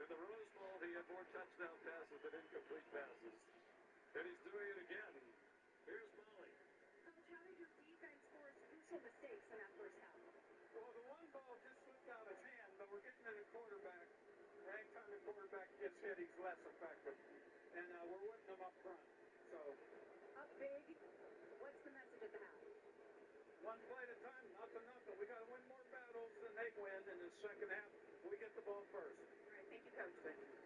In the Rose Bowl, he had more touchdown passes than incomplete passes. And he's doing it again. Here's Molly. Coach, how did your defense force crucial mistakes in that first half? Well, the one ball just slipped out of his hand, but we're getting to the quarterback. Anytime the quarterback gets hit, he's less effective. And we're winning them up front. So, up big. What's the message at the half? One play at a time, nothing. We got to win more battles than they win. In the second half, we get the ball first. All right, thank you, Coach. Thank you. Sean.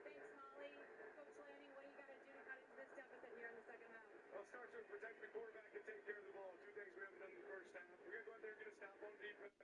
Thanks, Molly. Coach Lanning, what do you got to do to cut into this deficit here in the second half? Well, it starts with protecting the quarterback and take care of the ball. Two things we haven't done in the first half. We're going to go in there and get a stop on defense.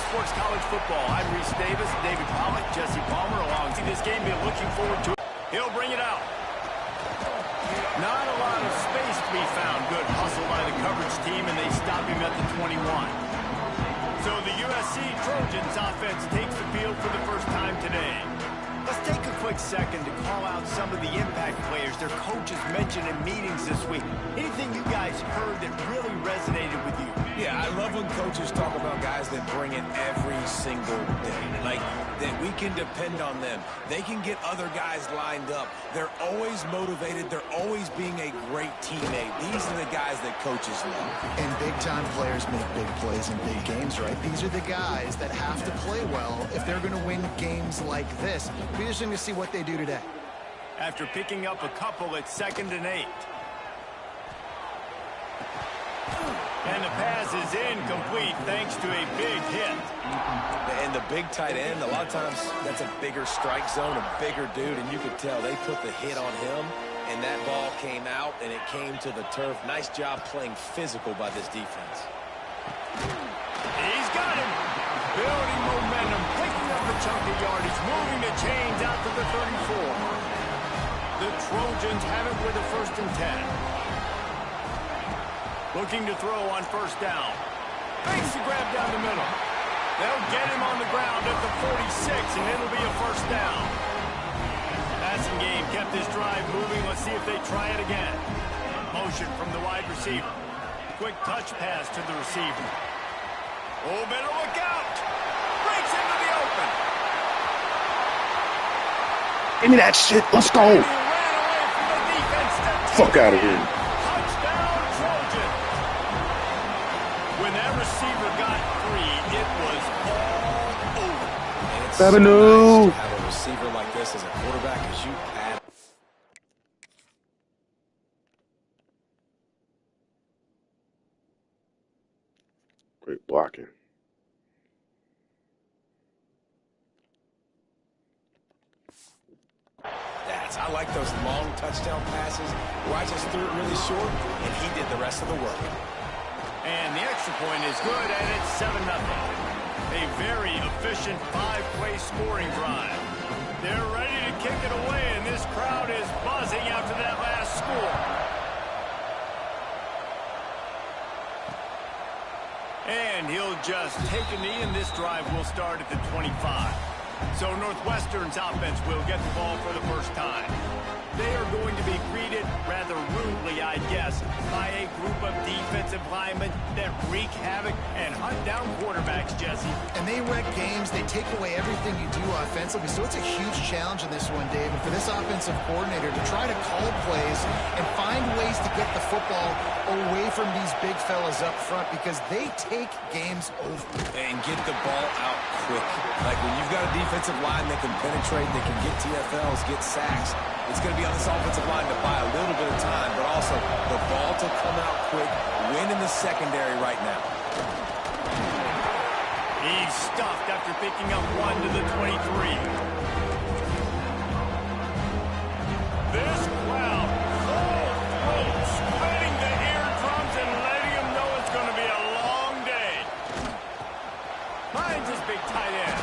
Sports College Football. I'm Reese Davis, David Pollock, Jesse Palmer along. See this game, be looking forward to it. He'll bring it out. Not a lot of space to be found. Good hustle by the coverage team, and they stop him at the 21. So the USC Trojans offense takes the field for the first time today. Let's take a quick second to call out some of the impact players their coaches mentioned in meetings this week. Anything you guys heard that really resonated with you? Yeah, I love when coaches talk about guys that bring it every single day. Like, that we can depend on them. They can get other guys lined up. They're always motivated. They're always being a great teammate. These are the guys that coaches love. And big-time players make big plays in big games, right? These are the guys that have to play well if they're going to win games like this. We're just going to see what they do today. After picking up a couple, it's 2nd and 8. And the pass is incomplete thanks to a big hit. And the big tight end, a lot of times that's a bigger strike zone, a bigger dude, and you could tell they put the hit on him, and that ball came out, and it came to the turf. Nice job playing physical by this defense. He's got him. Building momentum, picking up a chunk of yardage, moving the chains out to the 34. The Trojans have it with a 1st and 10. Looking to throw on 1st down. Makes the grab down the middle. They'll get him on the ground at the 46, and it'll be a 1st down. Passing game kept this drive moving. Let's see if they try it again. Motion from the wide receiver. Quick touch pass to the receiver. Oh, better look out. Breaks into the open. Give me that shit. Let's go. He ran away from the defense. Fuck out of here. Touchdown, Trojan. When that receiver got free, it was all over. And it's Revenue. so nice to have a receiver like this as a quarterback as you have. Great blocking. I like those long touchdown passes where I just threw it really short, and he did the rest of the work. And the extra point is good, and it's 7-0. A very efficient 5-play scoring drive. They're ready to kick it away, and this crowd is buzzing after that last score. And he'll just take a knee, and this drive will start at the 25. So Northwestern's offense will get the ball for the first time. They are going to be greeted rather rudely, I guess, by a group of defensive linemen that wreak havoc and hunt down quarterbacks, Jesse. And they wreck games. They take away everything you do offensively. So it's a huge challenge in this one, Dave. And for this offensive coordinator to try to call plays and find ways to get the football away from these big fellas up front because they take games over. And get the ball out quick. Like when you've got a defensive line that can penetrate, that can get TFLs, get sacks, it's going to be on this offensive line to buy a little bit of time, but also the ball to come out quick, win in the secondary right now. He's stuffed after picking up 1 to the 23. This crowd, full throat, splitting the eardrums and letting him know it's going to be a long day. Finds his big tight end.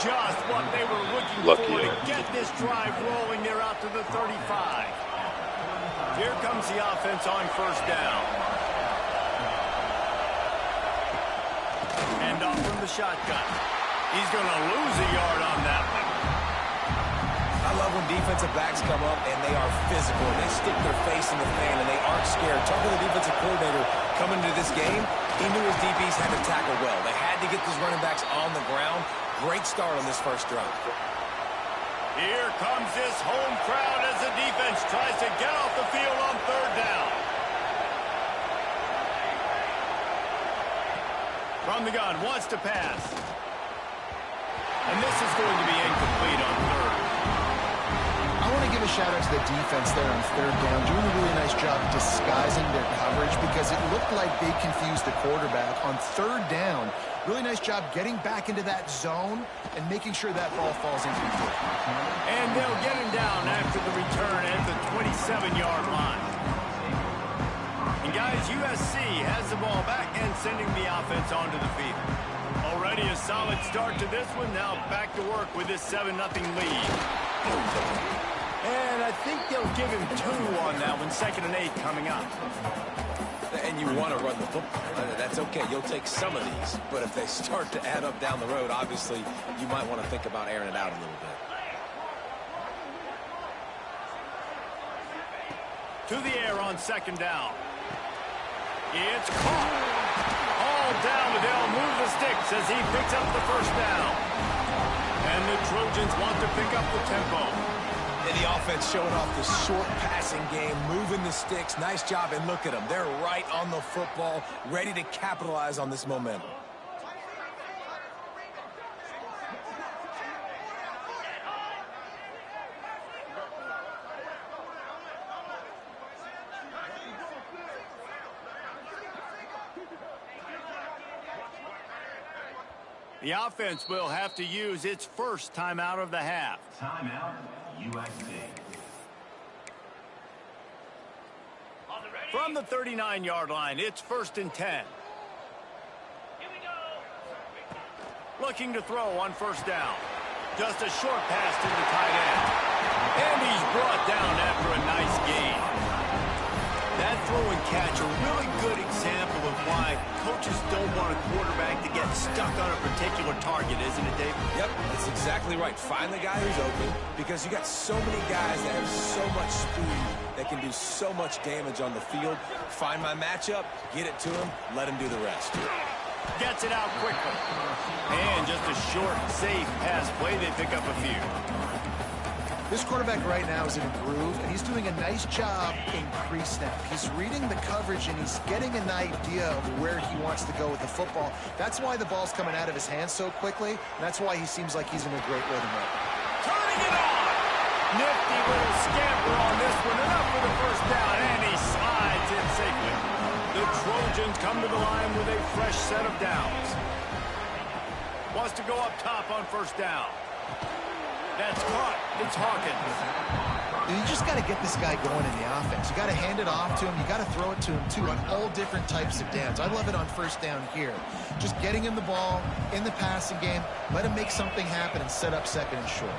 Just what they were looking for to get this drive rolling. They're out to the 35. Here comes the offense on 1st down. Hand off from the shotgun. He's going to lose a yard on that one. I love when defensive backs come up and they are physical and they stick their face in the fan and they aren't scared. Talking to the defensive coordinator coming into this game, he knew his DBs had to tackle well. They had to get these running backs on the ground. Great start on this first drive. Here comes this home crowd as the defense tries to get off the field on 3rd down. From the gun, wants to pass. And this is going to be incomplete on 3rd. I want to give a shout out to the defense there on 3rd down, doing a really nice job disguising their coverage because it looked like they confused the quarterback on 3rd down. Really nice job getting back into that zone and making sure that ball falls incomplete. And they'll get him down after the return at the 27-yard line. And guys, USC has the ball back and sending the offense onto the field. Already be a solid start to this one. Now back to work with this 7-0 lead. And I think they'll give him 2 on that one. 2nd and 8 coming up. And you want to run the football. That's okay. You'll take some of these. But if they start to add up down the road, obviously, you might want to think about airing it out a little bit. To the air on 2nd down. It's caught. All down, but they'll move the sticks as he picks up the 1st down. And the Trojans want to pick up the tempo. And the offense showing off the short passing game, moving the sticks. Nice job, and look at them. They're right on the football, ready to capitalize on this momentum. The offense will have to use its first timeout of the half. Timeout, USC. From the 39-yard line, it's 1st and 10. Here we go. Looking to throw on 1st down. Just a short pass to the tight end. And he's brought down after a nice gain. That throw and catch, a really good example of why coaches don't want a quarterback to get stuck on a particular target, isn't it, Dave? Yep, that's exactly right. Find the guy who's open, because you got so many guys that have so much speed that can do so much damage on the field. Find my matchup, get it to him, let him do the rest. Gets it out quickly. And just a short, safe pass play. They pick up a few. This quarterback right now is in a groove, and he's doing a nice job in pre-snap. He's reading the coverage, and he's getting an idea of where he wants to go with the football. That's why the ball's coming out of his hands so quickly, and that's why he seems like he's in a great rhythm right now. Turning it on! Nifty little scamper on this one, and up for the 1st down, and he slides in safely. The Trojans come to the line with a fresh set of downs. Wants to go up top on 1st down. That's caught. It's Hawkins. You just got to get this guy going in the offense. You got to hand it off to him. You got to throw it to him, too, on all different types of downs. I love it on 1st down here. Just getting him the ball in the passing game, let him make something happen and set up 2nd and short.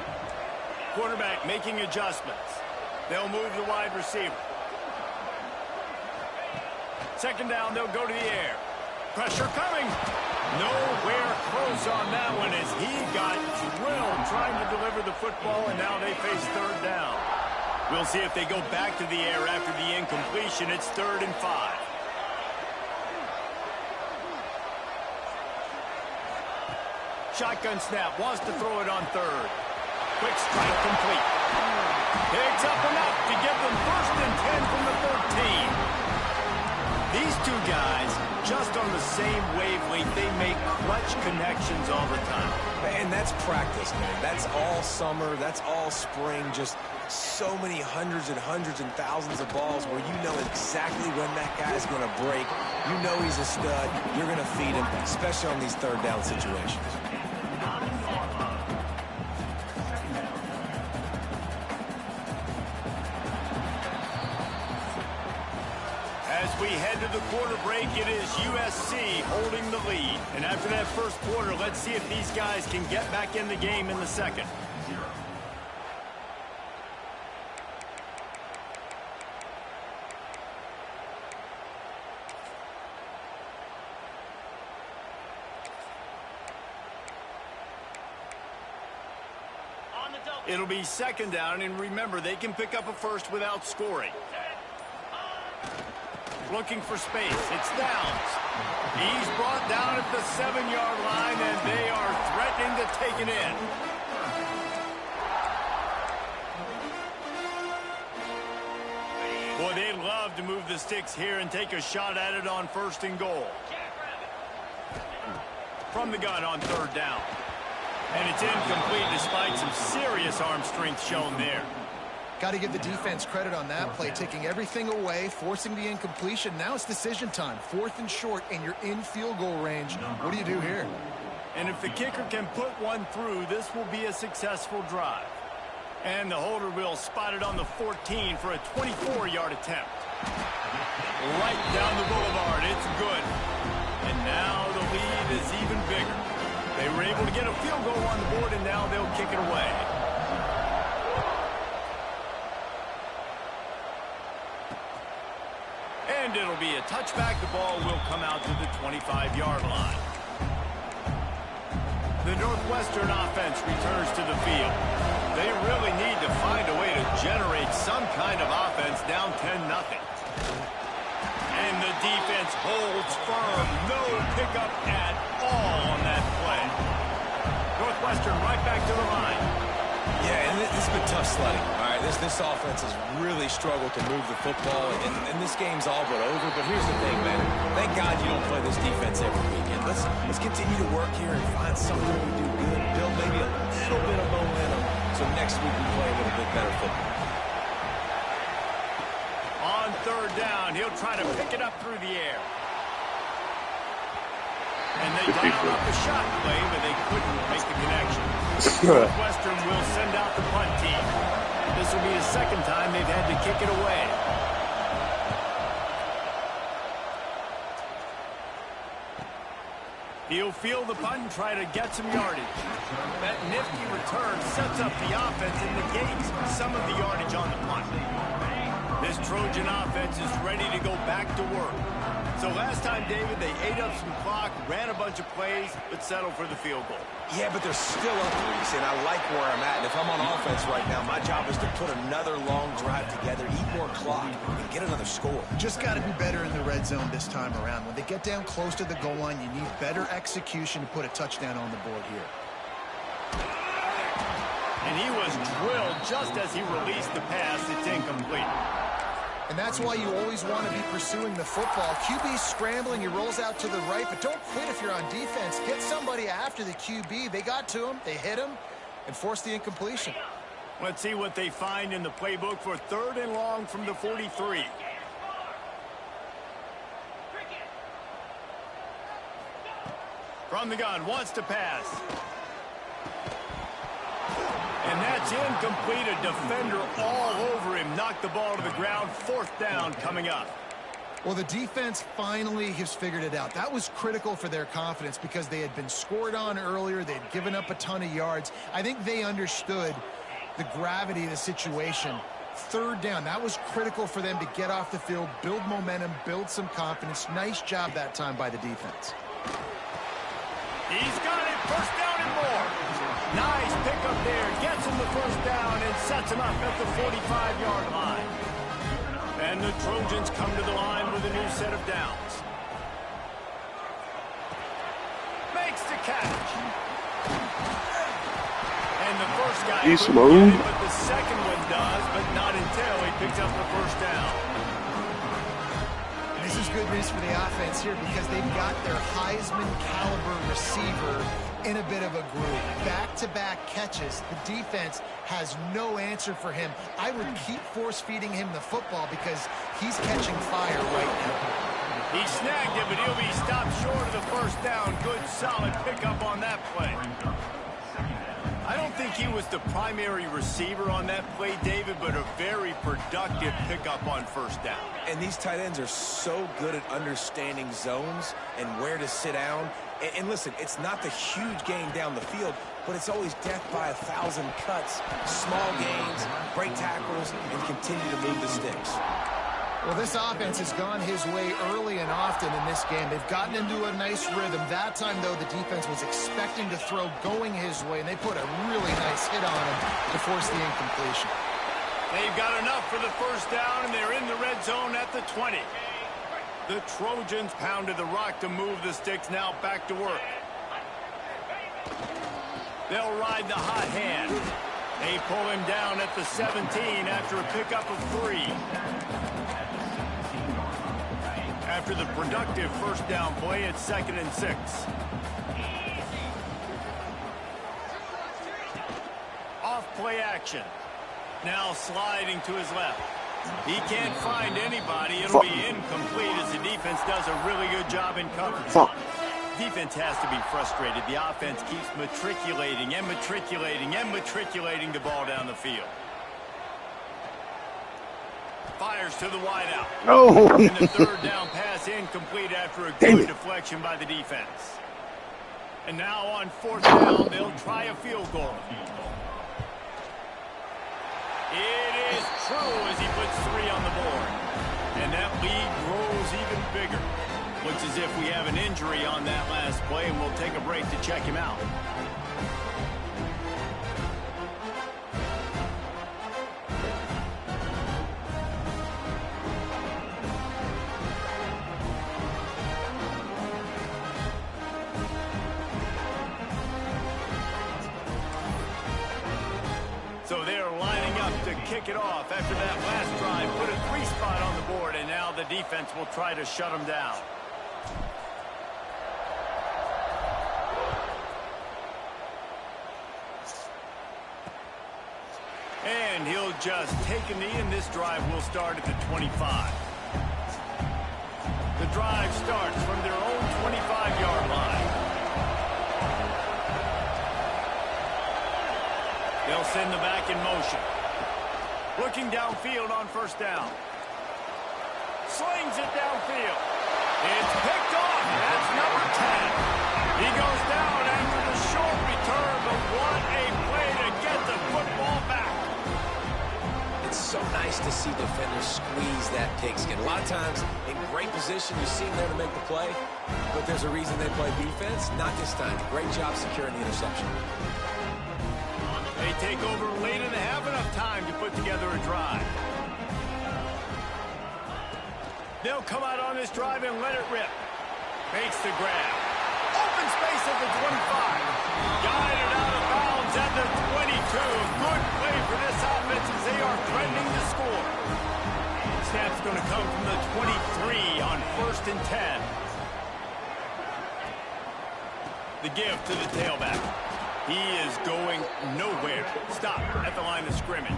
Quarterback making adjustments. They'll move the wide receiver. 2nd down, they'll go to the air. Pressure coming. Nowhere close on that one as he got drilled trying to deliver the football, and now they face 3rd down. We'll see if they go back to the air after the incompletion. It's 3rd and 5. Shotgun snap, wants to throw it on 3rd. Quick strike complete. Picks up enough to get them 1st and 10 from the 13. These 2 guys, just on the same wavelength, they make clutch connections all the time. And that's practice, man. That's all summer. That's all spring. Just so many hundreds and thousands of balls where you know exactly when that guy's going to break. You know he's a stud. You're going to feed him, especially on these 3rd down situations. As we head to the quarter break, it is USC holding the lead. And after that 1st quarter, let's see if these guys can get back in the game in the 2nd. It'll be 2nd down, and remember, they can pick up a 1st without scoring. Looking for space. It's Downs. He's brought down at the 7-yard line, and they are threatening to take it in. Boy, they'd love to move the sticks here and take a shot at it on 1st and goal. From the gun on 3rd down. And it's incomplete despite some serious arm strength shown there. Got to give the defense credit on that play, taking everything away, forcing the incompletion. Now it's decision time. 4th and short, and you're in field goal range. What do you do here? And if the kicker can put one through, this will be a successful drive. And the holder will spot it on the 14 for a 24-yard attempt. Right down the boulevard. It's good. And now the lead is even bigger. They were able to get a field goal on the board, and now they'll kick it away. And it'll be a touchback. The ball will come out to the 25-yard line. The Northwestern offense returns to the field. They really need to find a way to generate some kind of offense down 10-0. And the defense holds firm. No pickup at all on that play. Northwestern right back to the line. Yeah, and this has been tough sledding. All right, this offense has really struggled to move the football, and this game's all but over. But here's the thing, man. Thank God you don't play this defense every weekend. Let's continue to work here and find something we do good, build maybe a little bit of momentum, so next week we play a little bit better football. On third down, he'll try to pick it up through the air. And they dialed up the shot play, but they couldn't make the connection. Northwestern will send out the punt team. This will be the second time they've had to kick it away. He'll field the punt and try to get some yardage. That nifty return sets up the offense and negates some of the yardage on the punt. This Trojan offense is ready to go back to work. So last time, David, they ate up some clock, ran a bunch of plays, but settled for the field goal. Yeah, but they're still up, Reese, and I like where I'm at. And if I'm on offense right now, my job is to put another long drive together, eat more clock, and get another score. Just got to be better in the red zone this time around. When they get down close to the goal line, you need better execution to put a touchdown on the board here. And he was drilled just as he released the pass. It's incomplete. And that's why you always want to be pursuing the football. QB's scrambling, he rolls out to the right, but don't quit if you're on defense. Get somebody after the QB. They got to him, they hit him, and forced the incompletion. Let's see what they find in the playbook for third and long from the 43. From the gun, wants to pass. And that's incomplete. A defender all over him. Knocked the ball to the ground. Fourth down coming up. Well, the defense finally has figured it out. That was critical for their confidence because they had been scored on earlier. They had given up a ton of yards. I think they understood the gravity of the situation. Third down, that was critical for them to get off the field, build momentum, build some confidence. Nice job that time by the defense. He's got it. First down and more. Nice pickup there. Gets him the first down and sets him up at the 45-yard line. And the Trojans come to the line with a new set of downs. Makes the catch. And the first guy couldn't get it, but the second one does, but not until he picks up the first down. This is good news for the offense here because they've got their Heisman-caliber receiver in a bit of a groove. Back-to-back catches. The defense has no answer for him. I would keep force-feeding him the football because he's catching fire right now. He snagged it, but he'll be stopped short of the first down. Good, solid pickup on that play. I don't think he was the primary receiver on that play, David, but a very productive pickup on first down. And these tight ends are so good at understanding zones and where to sit down. And listen, it's not the huge gain down the field, but it's always death by 1,000 cuts, small gains, break tackles, and continue to move the sticks. Well, this offense has gone his way early and often in this game. They've gotten into a nice rhythm. That time, though, the defense was expecting to throw going his way, and they put a really nice hit on him to force the incompletion. They've got enough for the first down, and they're in the red zone at the 20. The Trojans pounded the rock to move the sticks. Now back to work. They'll ride the hot hand. They pull him down at the 17 after a pickup of 3. After the productive first down play, it's 2nd and 6. Off play action. Now sliding to his left. He can't find anybody. It'll be incomplete as the defense does a really good job in coverage. Defense has to be frustrated. The offense keeps matriculating and matriculating and matriculating the ball down the field. Fires to the wideout. No. And the third down pass incomplete after a good deflection by the defense. And now on 4th down, they'll try a field goal. It is true as he puts 3 on the board. And that lead grows even bigger. Looks as if we have an injury on that last play, and we'll take a break to check him out. So they're lining up to kick it off after that last drive. Put a 3 spot on the board, and now the defense will try to shut them down. And he'll just take a knee, and this drive will start at the 25. The drive starts from their own 25-yard line. They'll send the back in motion. Looking downfield on 1st down. Slings it downfield. It's picked off. That's number 10. He goes down after the short return, but what a play to get the football back. It's so nice to see defenders squeeze that pigskin. A lot of times, in great position, you see them there to make the play, but there's a reason they play defense. Not this time. Great job securing the interception. They take over late and have enough time to put together a drive. They'll come out on this drive and let it rip. Makes the grab. Open space at the 25. Guided out of bounds at the 22. Good play for this offense as they are threatening to score. Snap's going to come from the 23 on 1st and 10. The give to the tailback. He is going nowhere. Stop at the line of scrimmage.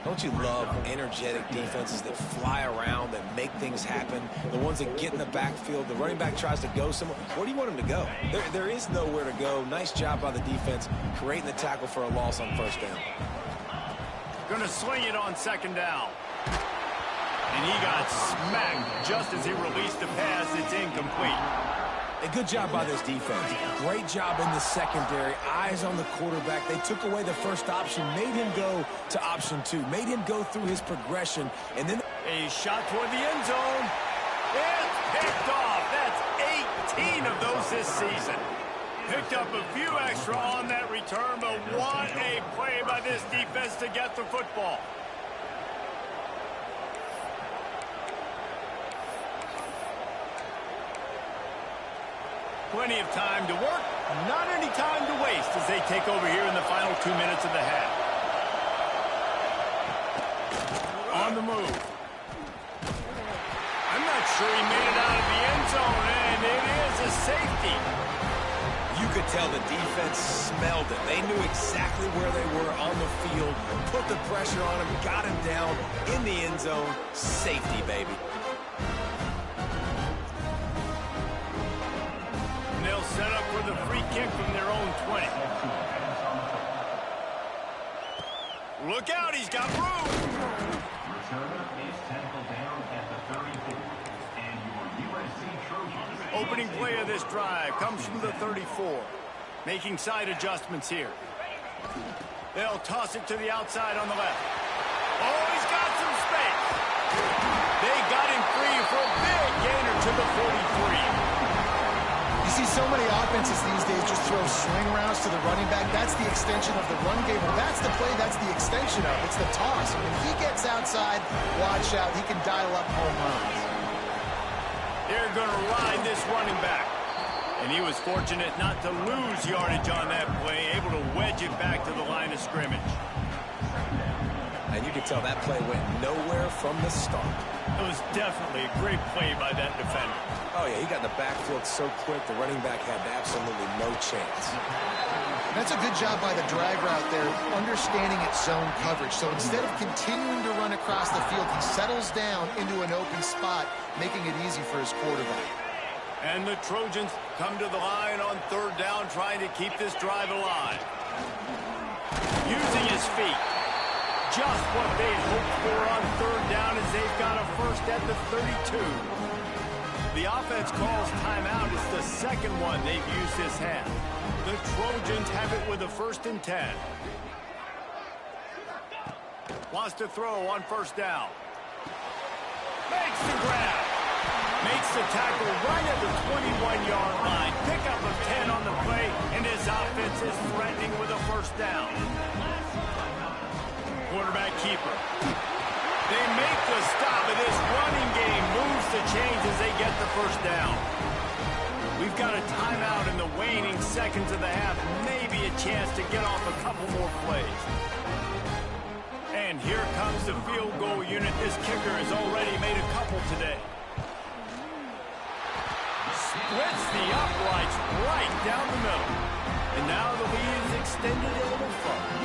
Don't you love energetic defenses that fly around, that make things happen? The ones that get in the backfield, the running back tries to go somewhere. Where do you want him to go? There is nowhere to go. Nice job by the defense, creating the tackle for a loss on 1st down. Going to swing it on 2nd down. And he got smacked just as he released the pass. It's incomplete. A good job by this defense. Great job in the secondary. Eyes on the quarterback. They took away the first option, made him go to option 2, made him go through his progression, and then a shot toward the end zone. It's picked off. That's 18 of those this season. Picked up a few extra on that return, but what a play by this defense to get the football. Plenty of time to work, not any time to waste as they take over here in the final 2 minutes of the half. On the move. I'm not sure he made it out of the end zone, and it is a safety. you could tell the defense smelled it. They knew exactly where they were on the field, put the pressure on him, got him down in the end zone. Safety, baby. They'll set up for the free kick from their own 20. Look out, he's got room. Returner is tackled down at the 34. And your USC Trojans. Opening play of this drive comes from the 34. Making side adjustments here. They'll toss it to the outside on the left. Oh, he's got some space. They got him free for a big gainer to the 43. You see so many offenses these days just throw swing routes to the running back. That's the extension of the run game. Well, that's the play. That's the extension of it. It's the toss. And when he gets outside, watch out. He can dial up home runs. They're going to ride this running back. And he was fortunate not to lose yardage on that play, able to wedge it back to the line of scrimmage. And you could tell that play went nowhere from the start. It was definitely a great play by that defender. Oh, yeah, he got in the backfield so quick, the running back had absolutely no chance. That's a good job by the drag route there, understanding its zone coverage. So instead of continuing to run across the field, he settles down into an open spot, making it easy for his quarterback. And the Trojans come to the line on third down, trying to keep this drive alive. Using his feet. Just what they'd hoped for on third down as they've got a first at the 32. the offense calls timeout. It's the second one they've used this half. The Trojans have it with a 1st and 10. Wants to throw on 1st down. Makes the grab. Makes the tackle right at the 21-yard line. Pickup of 10 on the play, and his offense is threatening with a 1st down. Quarterback keeper. They make the stop, and this running game moves the chains as they get the 1st down. We've got a timeout in the waning seconds of the half. Maybe a chance to get off a couple more plays. And here comes the field goal unit. This kicker has already made a couple today. Splits the uprights right down the middle. And now the lead is extended a little further.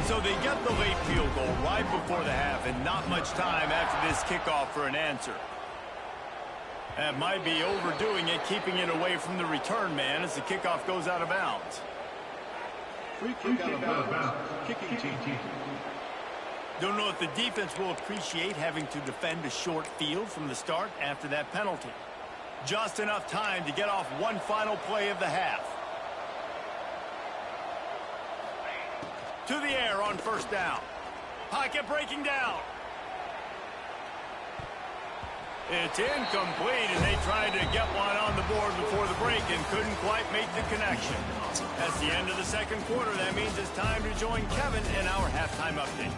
So they get the late field goal right before the half, and not much time after this kickoff for an answer. That might be overdoing it, keeping it away from the return man as the kickoff goes out of bounds. Free kick out of bounds. Kicking team. Don't know if the defense will appreciate having to defend a short field from the start after that penalty. Just enough time to get off one final play of the half. To the air on 1st down. Pocket breaking down. It's incomplete, and they tried to get one on the board before the break and couldn't quite make the connection. That's the end of the 2nd quarter. That means it's time to join Kevin in our halftime update.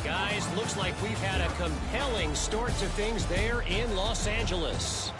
Guys, looks like we've had a compelling start to things there in Los Angeles.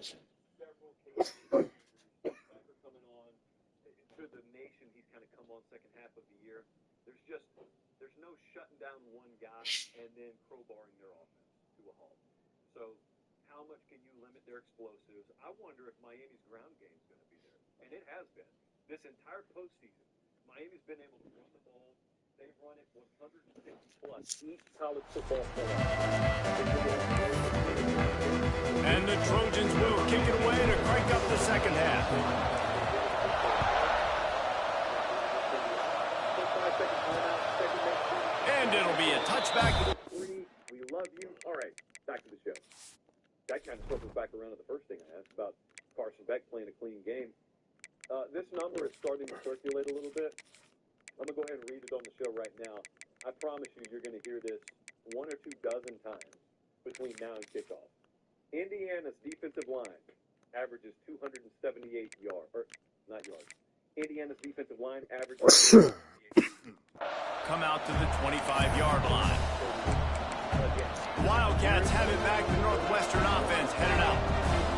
several cases after coming on. To the nation, he's kind of come on second half of the year. There's no shutting down one guy and then crowbarring their offense to a halt. So how much can you limit their explosives? I wonder if Miami's ground game is going to be there. And it has been. This entire postseason, Miami's been able to run the ball. They've run it 150-plus each college football player. And the Trojans will kick it away to crank up the second half. And it'll be a touchback. We love you. All right, back to the show. That kind of circles back around to the first thing I asked about Carson Beck playing a clean game. This number is starting to circulate a little bit. I'm going to go ahead and read it on the show right now. I promise you, you're going to hear this 1 or 2 dozen times between now and kickoff. Indiana's defensive line averages 278 yards. Indiana's defensive line averages Come out to the 25-yard line. The Wildcats have it back. The Northwestern offense headed out.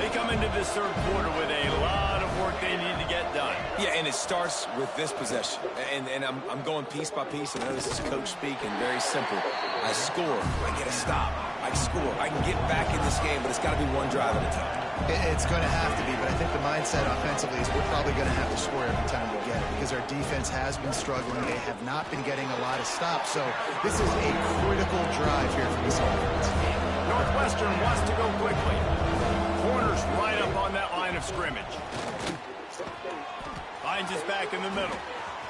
They come into this third quarter with a lot of work they need to get done. Yeah, and it starts with this possession. And I'm going piece by piece, and I know this is coach speak and very simple. I score, I get a stop. I score, I can get back in this game, but it's got to be one drive at a time. It's going to have to be, but I think the mindset offensively is we're probably going to have to score every time we get it because our defense has been struggling. They have not been getting a lot of stops, so this is a critical drive here for this offense. Northwestern wants to go quickly. Corner's right up on that line of scrimmage. Finds his back in the middle.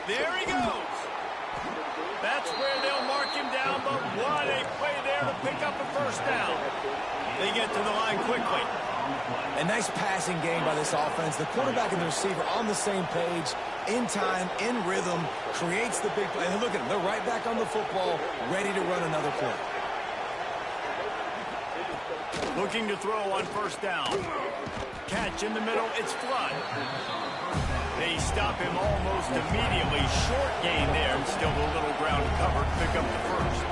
There he goes. That's where they'll mark him down, but what a play there to pick up a first down. They get to the line quickly. A nice passing game by this offense. The quarterback and the receiver on the same page, in time, in rhythm, creates the big play. And look at them. They're right back on the football, ready to run another play. Looking to throw on first down. Catch in the middle. It's Flood. They stop him almost immediately. Short gain there, and still a little ground cover to pick up the first.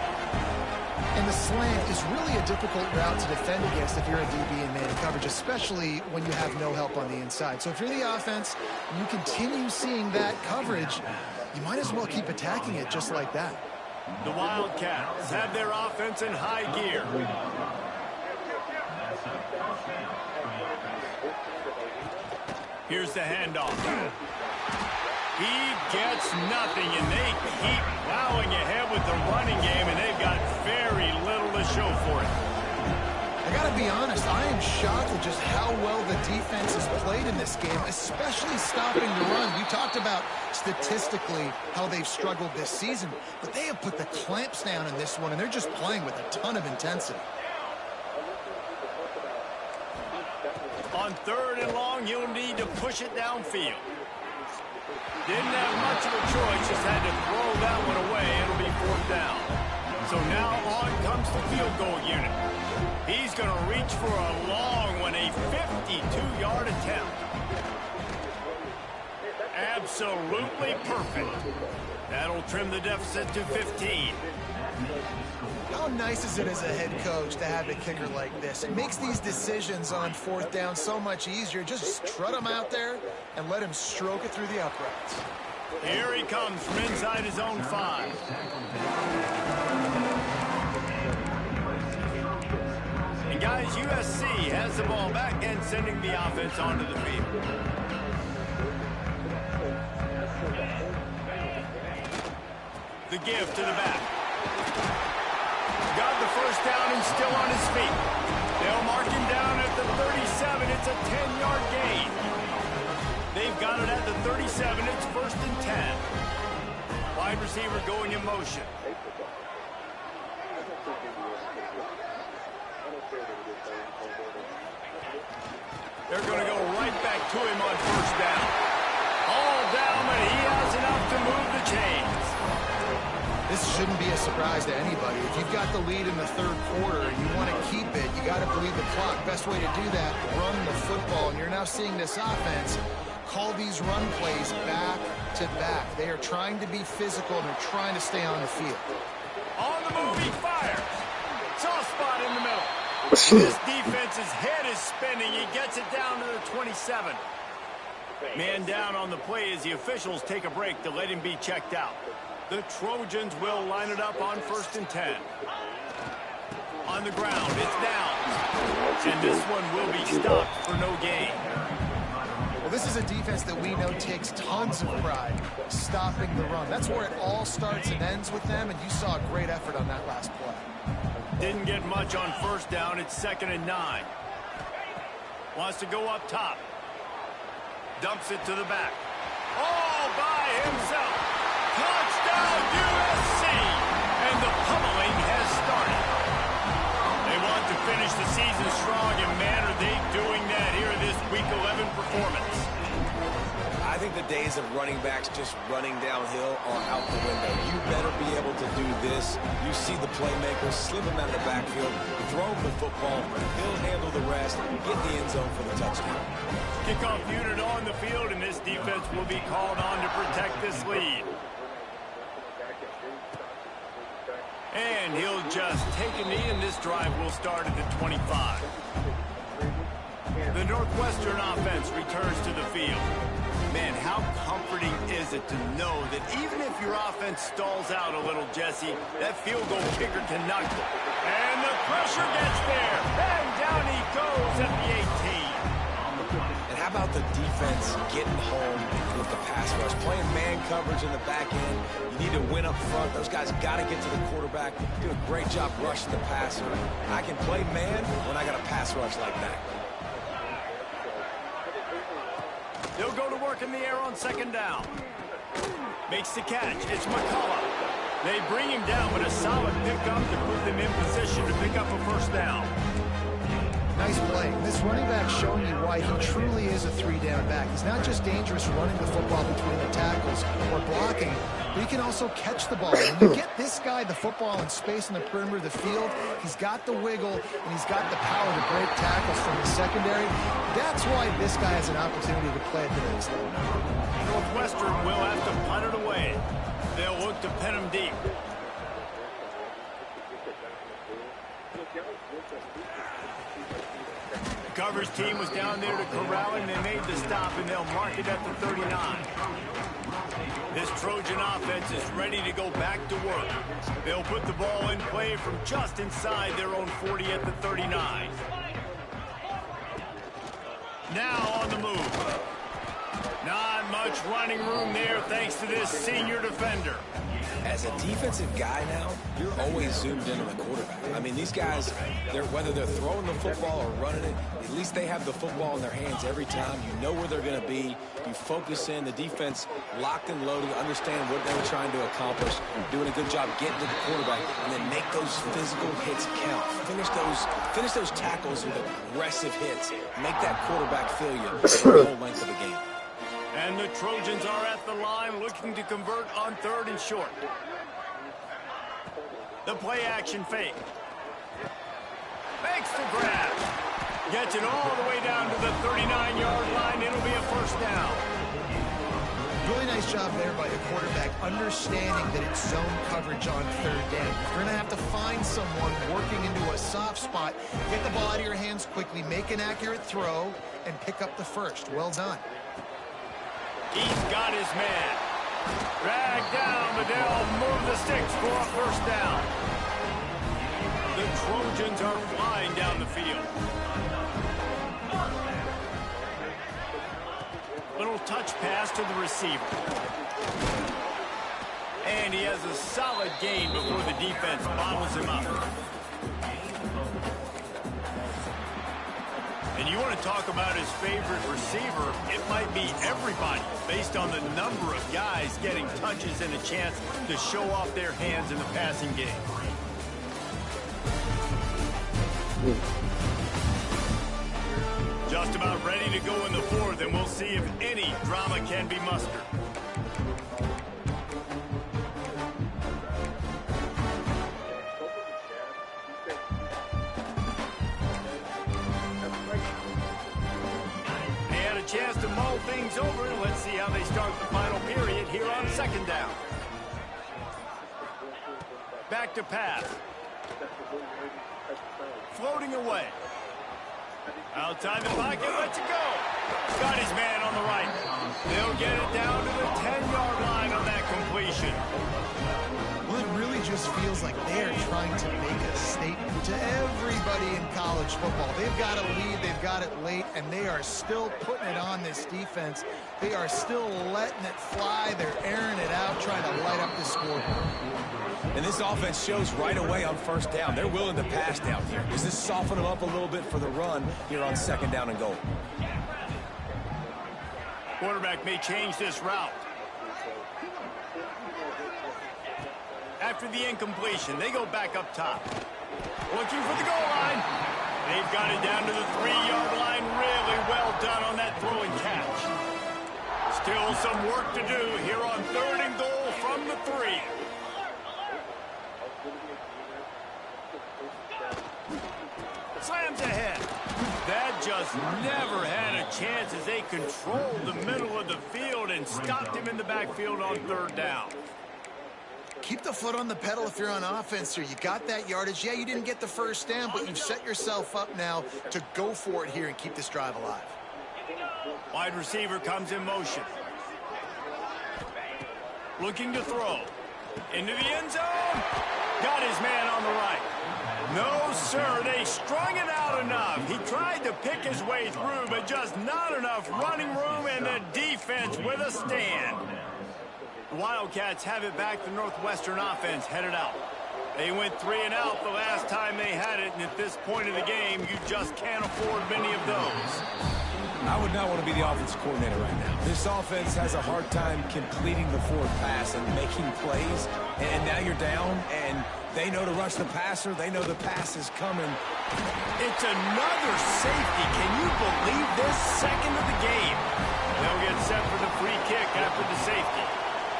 And the slant is really a difficult route to defend against if you're a DB in man coverage, especially when you have no help on the inside. So if you're the offense, you continue seeing that coverage, you might as well keep attacking it just like that. The Wildcats have their offense in high gear. Here's the handoff. He gets nothing, and they keep plowing ahead with the running game, and they've got very little to show for it. I got to be honest, I am shocked at just how well the defense has played in this game, especially stopping the run. You talked about statistically how they've struggled this season, but they have put the clamps down in this one, and they're just playing with a ton of intensity. On 3rd and long, you'll need to push it downfield. Didn't have much of a choice, just had to throw that one away. It'll be 4th down. So now on comes the field goal unit. He's going to reach for a long one, a 52-yard attempt. Absolutely perfect. That'll trim the deficit to 15. How nice is it as a head coach to have a kicker like this? It makes these decisions on 4th down so much easier. Just trot him out there and let him stroke it through the uprights. Here he comes from inside his own 5. And guys, USC has the ball back and sending the offense onto the field. The give to the back. Got the first down and still on his feet. They'll mark him down at the 37. It's a 10-yard gain. They've got it at the 37. It's 1st and 10. Wide receiver going in motion. They're going to go right back to him on first down. All down, but he has enough to move the chains. This shouldn't be a surprise to anybody. If you've got the lead in the 3rd quarter and you want to keep it, you got to bleed the clock. Best way to do that, run the football. And you're now seeing this offense call these run plays back to back. They are trying to be physical, and they're trying to stay on the field. On the move, he fires. Soft spot in the middle. This defense's head is spinning. He gets it down to the 27. Man down on the play as the officials take a break to let him be checked out. The Trojans will line it up on 1st and 10. On the ground, it's down. And this one will be stopped for no gain. Well, this is a defense that we know takes tons of pride stopping the run. That's where it all starts and ends with them, and you saw a great effort on that last play. Didn't get much on 1st down. It's 2nd and 9. Wants to go up top. Dumps it to the back. All by himself. Touchdown USC. And the pummeling has started. They want to finish the season strong, and man, are they doing that here in this Week 11 performance. I think the days of running backs just running downhill are out the window. You better be able to do this. You see the playmakers, slip him out of the backfield, throw him the football, he'll handle the rest, get the end zone for the touchdown. Kickoff unit on the field, and this defense will be called on to protect this lead. And he'll just take a knee, and this drive will start at the 25. The Northwestern offense returns to the field. Man, how comforting is it to know that even if your offense stalls out a little, Jesse, that field goal kicker can knock it. And the pressure gets there. And down he goes at the 18. And how about the defense getting home with the pass rush? Playing man coverage in the back end. You need to win up front. Those guys got to get to the quarterback. Do a great job rushing the passer. I can play man when I got a pass rush like that. He'll go to work in the air on 2nd down. Makes the catch. It's McCullough. They bring him down, but a solid pickup to put them in position to pick up a 1st down. Nice play. This running back showing you why he truly is a 3-down back. He's not just dangerous running the football between the tackles or blocking, but he can also catch the ball. When you get this guy the football in space in the perimeter of the field, he's got the wiggle and he's got the power to break tackles from the secondary. That's why this guy has an opportunity to play at the next level. Northwestern will have to punt it away. They'll look to pin him deep. The coverage team was down there to corral him. They made the stop, and they'll mark it at the 39. This Trojan offense is ready to go back to work. They'll put the ball in play from just inside their own 40 at the 39. Now on the move. Not much running room there thanks to this senior defender. As a defensive guy now, you're always zoomed in on the quarterback. I mean, these guys, whether they're throwing the football or running it, at least they have the football in their hands every time. You know where they're going to be. You focus in. The defense locked and loaded, understand what they were trying to accomplish, doing a good job getting to the quarterback, and then make those physical hits count. Finish those tackles with aggressive hits. Make that quarterback feel you for the whole length of the game. And the Trojans are at the line looking to convert on 3rd and short. The play action fake. Makes the grab. Gets it all the way down to the 39-yard line. It'll be a 1st down. Really nice job there by the quarterback, understanding that it's zone coverage on 3rd down. You're going to have to find someone working into a soft spot, get the ball out of your hands quickly, make an accurate throw, and pick up the 1st. Well done. He's got his man. Dragged down, but they'll move the sticks for a 1st down. The Trojans are flying down the field. Little touch pass to the receiver. And he has a solid gain before the defense bottles him up. And you want to talk about his favorite receiver, it might be everybody, based on the number of guys getting touches and a chance to show off their hands in the passing game. Just about ready to go in the 4th, and we'll see if any drama can be mustered. Chance to mull things over, and let's see how they start the final period here on 2nd down. Back to pass. Floating away. Outside the pocket, lets it go. Got his man on the right. They'll get it down to the 10-yard line on that completion. Well, it really just feels like they're trying to make a statement to everybody in college football. They've got a lead, they've got it late, and they are still putting it on this defense. They are still letting it fly. They're airing it out, trying to light up the scoreboard. And this offense shows right away on first down. They're willing to pass down here. Does this soften them up a little bit for the run here on second down and goal? Quarterback may change this route. After the incompletion, they go back up top. Looking for the goal line. They've got it down to the 3-yard line. Really well done on that throw and catch. Still some work to do here on 3rd and goal from the 3. Slams ahead. That just never had a chance as they controlled the middle of the field and stopped him in the backfield on 3rd down. Keep the foot on the pedal if you're on offense here. You got that yardage. Yeah, you didn't get the first down, but you've set yourself up now to go for it here and keep this drive alive. Wide receiver comes in motion. Looking to throw. Into the end zone. Got his man on the right. No, sir, they strung it out enough. He tried to pick his way through, but just not enough running room, and the defense with a stand. The Wildcats have it back. The Northwestern offense headed out. They went 3 and out the last time they had it, and at this point of the game, you just can't afford many of those. I would not want to be the offensive coordinator right now. This offense has a hard time completing the forward pass and making plays, and now you're down, and they know to rush the passer. They know the pass is coming. It's another safety. Can you believe this? Second of the game. They'll get set for the free kick after the safety.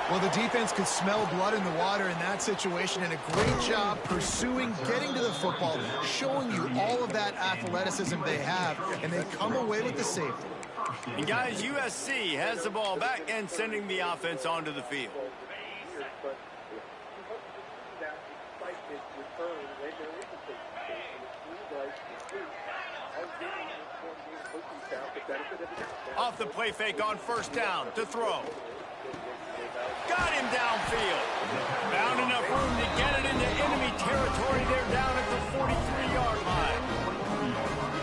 Well, the defense could smell blood in the water in that situation, and a great job pursuing, getting to the football, showing you all of that athleticism they have, and they come away with the safety. And guys, USC has the ball back and sending the offense onto the field. Off the play fake on first down to throw. Got him downfield. Found enough room to get it into enemy territory. They're down at the 43-yard line.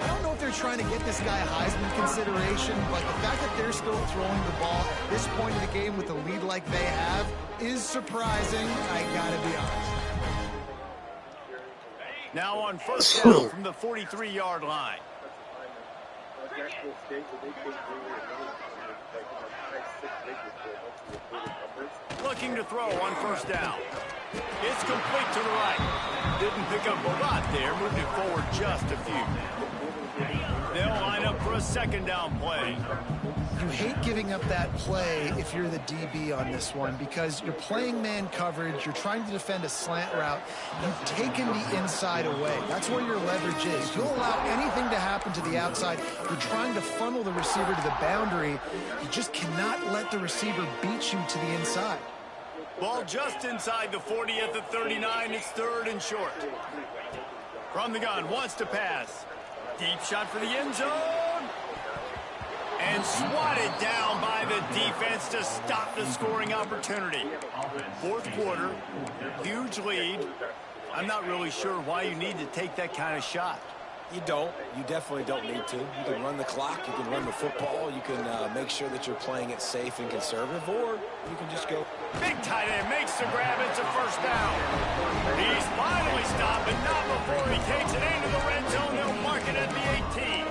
I don't know if they're trying to get this guy Heisman consideration, but the fact that they're still throwing the ball at this point of the game with a lead like they have is surprising, I gotta be honest. Now on first down from the 43-yard line. Looking to throw on first down. It's complete to the right. Didn't pick up a lot there. Moved it forward just a few. They'll line up for a second down play. You hate giving up that play if you're the DB on this one because you're playing man coverage, you're trying to defend a slant route, you've taken the inside away. That's where your leverage is. You'll allow anything to happen to the outside. You're trying to funnel the receiver to the boundary. You just cannot let the receiver beat you to the inside. Ball just inside the 40 at the 39. It's 3rd and short. From the gun, wants to pass. Deep shot for the end zone. And swatted down by the defense to stop the scoring opportunity. 4th quarter, huge lead. I'm not really sure why you need to take that kind of shot. You don't. You definitely don't need to. You can run the clock. You can run the football. You can make sure that you're playing it safe and conservative, or you can just go. Big tight end makes the grab. It's a first down. He's finally stopped, but not before he takes it into the red zone. They'll mark it at the 18.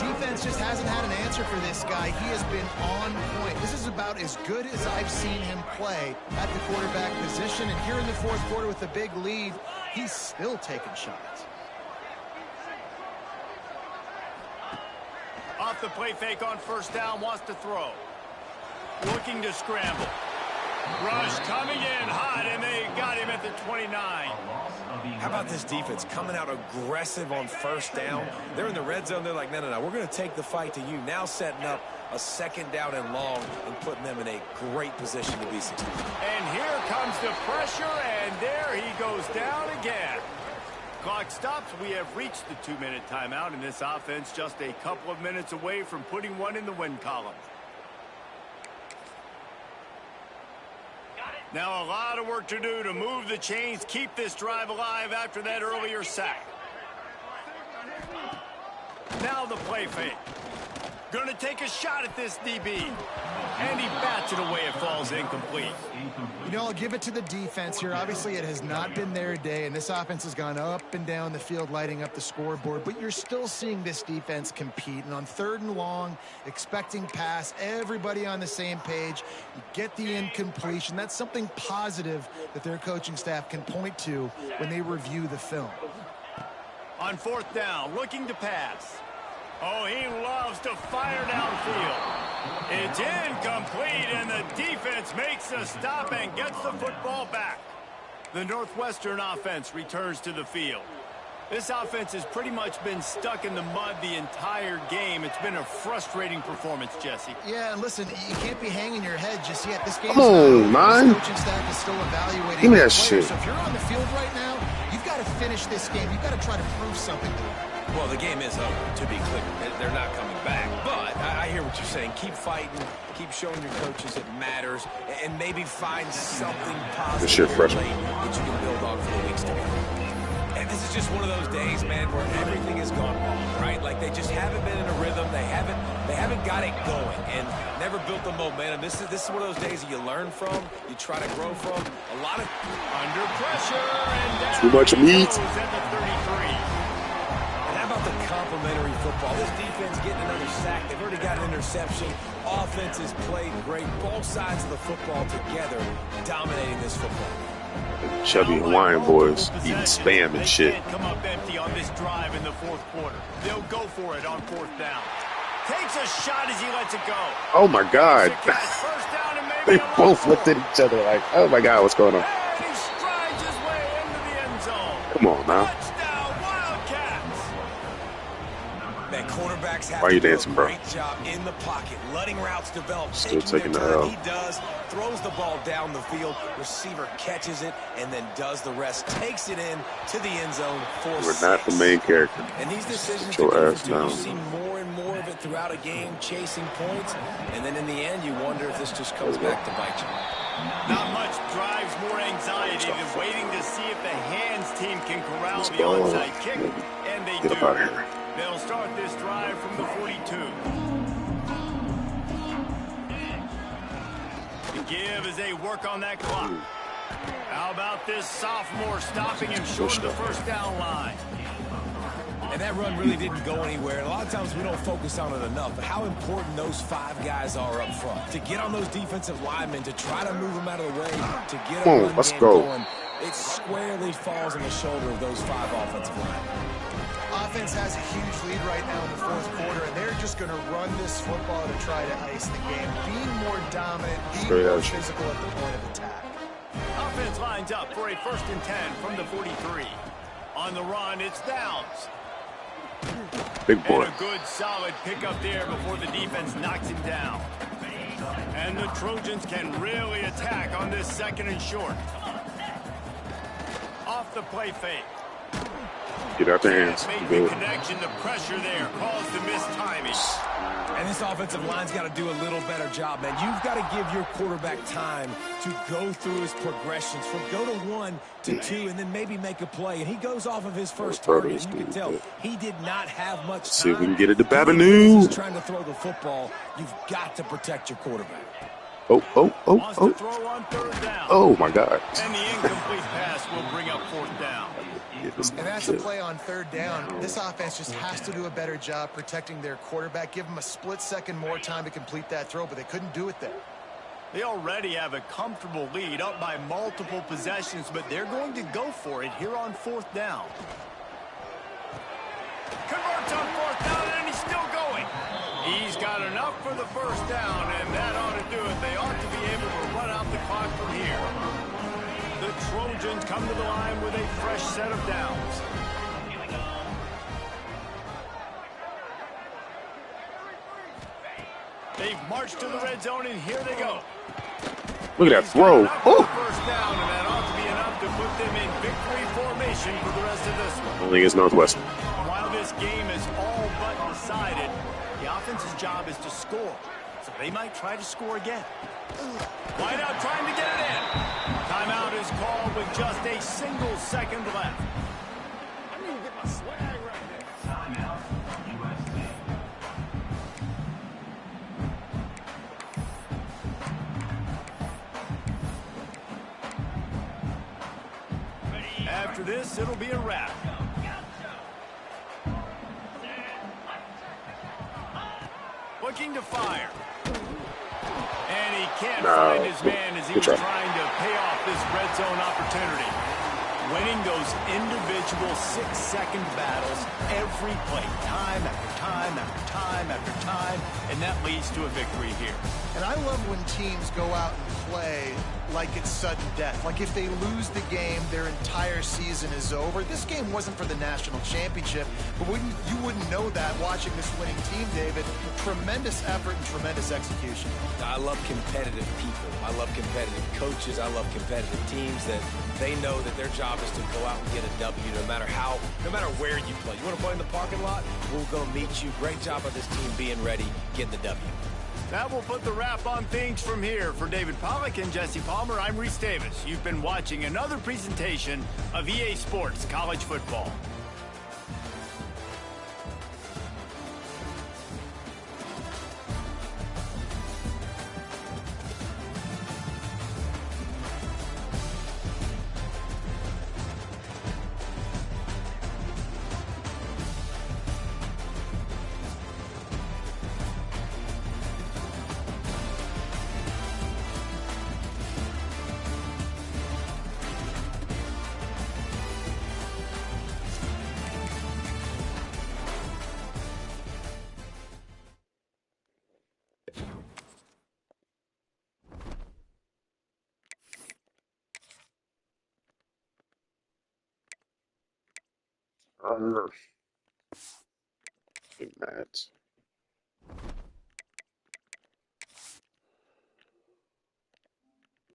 Defense just hasn't had an answer for this guy. He has been on point. This is about as good as I've seen him play at the quarterback position. And here in the 4th quarter with the big lead, he's still taking shots. Off the play fake on first down, wants to throw. Looking to scramble. Rush coming in hot, and they got him at the 29. How about this defense coming out aggressive on first down? They're in the red zone. They're like, no, we're going to take the fight to you. Now setting up a second down and long and putting them in a great position to be successful. And here comes the pressure, and there he goes down again. clock stops, we have reached the 2-minute timeout, and this offense just a couple of minutes away from putting one in the win column. Now a lot of work to do to move the chains, keep this drive alive after that earlier sack. Now the play fake. Going to take a shot at this DB. And he bats it away. It falls incomplete. You know, I'll give it to the defense here. Obviously, it has not been their day, and this offense has gone up and down the field, lighting up the scoreboard. But you're still seeing this defense compete. And on 3rd and long, expecting pass, everybody on the same page. You get the incompletion. That's something positive that their coaching staff can point to when they review the film. On 4th down, looking to pass. Oh, he loves to fire downfield. It's incomplete, and the defense makes a stop and gets the football back. The Northwestern offense returns to the field. This offense has pretty much been stuck in the mud the entire game. It's been a frustrating performance, Jesse. Yeah, and listen, you can't be hanging your head just yet. This game's Come on, man. This coaching staff is still evaluating. Give me that players. shit. So if you're on the field right now, you've got to finish this game. You've got to try to prove something to them. Well, the game is over, to be clear. They're not coming back. But I hear what you're saying. Keep fighting. Keep showing your coaches it matters. And maybe find something positive This shit freshman that you can build on for the weeks to come. And this is just one of those days, man, where everything has gone wrong, right? Like they just haven't been in a rhythm. They haven't got it going and never built the momentum. This is one of those days that you learn from, you try to grow from. A lot of under pressure and down. Too much meat. How about the complimentary football? This defense getting another sack. They've already got an interception. Offense has played great. Both sides of the football together dominating this football. Chubby Hawaiian boys eating spam and shit. Can't come up empty on this drive in the 4th quarter. They'll go for it on 4th down. Takes a shot as he lets it go. Oh my God. First down and maybe They both looked at each other like, oh my God, what's going on? And he strides his way into the end zone. Come on now. Touchdown, Wildcats. Man, cornerbacks have Why are you to do dancing, a bro? great job in the pocket, letting routes develop, Still taking taking their the time. L. He does, throws the ball down the field, receiver catches it, and then does the rest, takes it in to the end zone for We're 6. not the main character. And these decisions Sit your that ass you down. see more and more of it throughout a game, chasing points, and then in the end, you wonder if this just comes back to bite you. Not much drives more anxiety than waiting to see if the hands team can corral Let's the go. onside kick, and they Get do. up out of here. They'll start this drive from the 42. The give as they work on that clock. How about this sophomore stopping him short of the first down line? And that run really didn't go anywhere. And a lot of times we don't focus on it enough, but how important those 5 guys are up front. To get on those defensive linemen, to try to move them out of the way, to get Come a on, run let's game go. going, it squarely falls on the shoulder of those 5 offensive linemen. Offense has a huge lead right now in the 4th quarter, and they're just going to run this football to try to ice the game. Being more dominant, being Straight more out. physical at the point of attack. Offense lines up for a 1st and 10 from the 43. On the run, it's Downs. Big boy. And a good solid pickup there before the defense knocks him down. And the Trojans can really attack on this 2nd and short. Off the play fake. Get out their hands. Make the Good. connection, the pressure there caused the mistiming. And this offensive line's got to do a little better job, man. You've got to give your quarterback time to go through his progressions from go to 1 to 2 and then maybe make a play. And he goes off of his first target, and you can tell he did not have much time. See if we can get it to He's Babineau. trying to throw the football. You've got to protect your quarterback. Oh. Wants to throw on 3rd down. Oh my God. And the incomplete pass will bring up 4th down. And that's a play on 3rd down. This offense just has to do a better job protecting their quarterback. Give them a split second more time to complete that throw, but they couldn't do it there. They already have a comfortable lead up by multiple possessions, but they're going to go for it here on 4th down. Converts on 4th down, and he's still going. He's got enough for the 1st down, and that ought to do it. They ought to be able to run out the clock from here. The Trojans come to the line with a fresh set of downs. They've marched to the red zone, and here they go. Look at that throw. Oh. First down, and that ought to be enough to put them in victory formation for the rest of this one. I think it's Northwestern. While this game is all but decided, the offense's job is to score. So they might try to score again. Wideout trying to get it in. Timeout is called with just a single second left. I need to get my swag right there. Timeout, USC. After this, it'll be a wrap. Looking to fire. And he can't find his man as he was trying to pay off this red zone opportunity. Winning those individual 6-second battles every play, time after time after time after time, and that leads to a victory here. And I love when teams go out and play like it's sudden death. Like if they lose the game, their entire season is over. This game wasn't for the national championship, but you wouldn't know that watching this winning team, David. Tremendous effort and tremendous execution. I love competitive people. I love competitive coaches. I love competitive teams that they know that their job is to go out and get a W no matter where you play. You want to play in the parking lot? We'll go meet you. Great job of this team being ready, getting the W. That will put the wrap on things from here. For David Pollack and Jesse Palmer, I'm Reese Davis. You've been watching another presentation of EA Sports College Football. Mad.